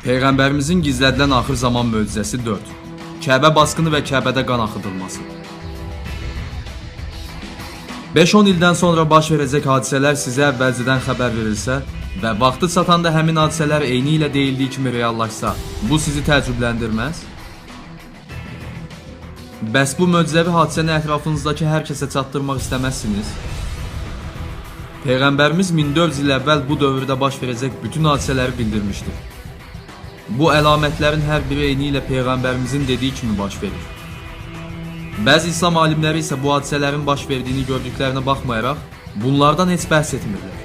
Peyğəmbərimizin gizlədilən axır zaman möcüzəsi 4. Kəbə basqını və Kəbədə qan axıdılması. 5-10 ildən sonra baş verəcək hadisələr sizə əvvəlcədən xəbər verilsə və vaxtı çatanda həmin hadisələr eyni ilə deyildiyi kimi reallaşsa, bu sizi təəccübləndirməz? Bəs bu möcüzəvi hadisəni ətrafınızdakı hər kəsə çatdırmaq istəməzsiniz? Peyğəmbərimiz 1400 il əvvəl bu dövrdə baş verəcək bütün hadisələri bildirmişdir. Bu əlamətlərin hər biri eyni ilə Peyğəmbərimizin dediyi kimi baş verir. Bəzi İslam alimləri isə bu hadisələrin baş verdiyini gördüklərinə baxmayaraq, bunlardan heç bəhs etmirlər.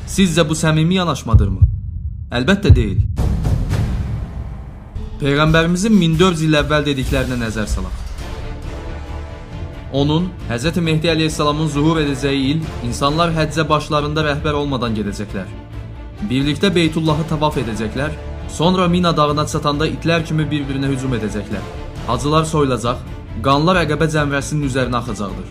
Sizcə bu səmimi yanaşmadırmı? Əlbəttə deyil. Peyğəmbərimizin 1400 il əvvəl dediklərinə nəzər salaq. Onun, Hz. Mehdi əleyhissalamın zuhur edəcəyi il, insanlar həccə başlarında rəhbər olmadan gedəcəklər. Birlikdə Beytullahı tavaf edəcəklər, sonra Mina dağına çatanda itlər kimi bir-birinə hücum edəcəklər. Hacılar soyulacaq, qanlar Əqəbə cəmrəsinin üzərinə axacaqdır.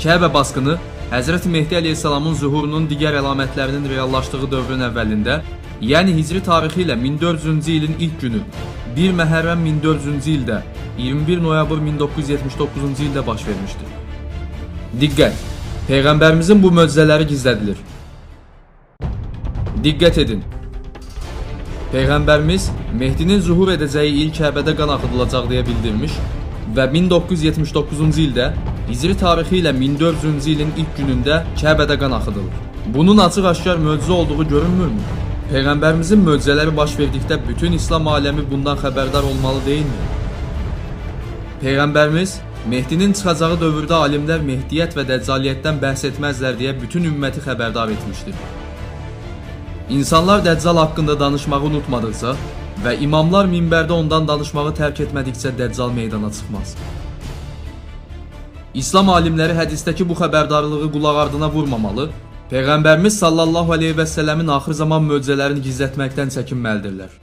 Kəbə basqını Hz. Mehdi əleyhissalamın zuhurunun digər əlamətlərinin reallaşdığı dövrün əvvəlində, yəni hicri tarixi ilə 1400-cü ilin ilk günü, 1 Məhərrəm 1400-cü ildə, 21 noyabr 1979-cu ildə baş vermişdir. Diqqət! Peyğəmbərimizin bu möcüzələri gizlədilir. Diqqət edin! Peyğəmbərimiz Mehdinin zuhur edəcəyi il Kəbədə qan axıdılacaq deyə bildirmiş və 1979-cu ildə hicri tarixi ilə 1400-cü ilin ilk günündə Kəbədə qan axıdılır. Bunun açıq-aşkar möcüzə olduğu görünmürmü? Peyğəmbərimizin möcüzələri baş verdikdə bütün İslam aləmi bundan xəbərdar olmalı deyilmi? Peyğəmbərimiz Mehdinin çıxacağı dövrdə alimlər Mehdiyyət və Dəccaliyyətdən bəhs etməzlər deyə bütün ümməti xəbərdar etmişdir. İnsanlar Dəccal haqqında danışmağı unutmadıqca və imamlar minbərdə ondan danışmağı tərk etmədikcə Dəccal meydana çıxmaz. İslam alimləri hədisdəki bu xəbərdarlığı qulaq ardına vurmamalı, Peyğəmbərimiz sallallahu aleyhi və səlləmin axır zaman möcüzələrini gizlətməkdən çəkinməlidirlər.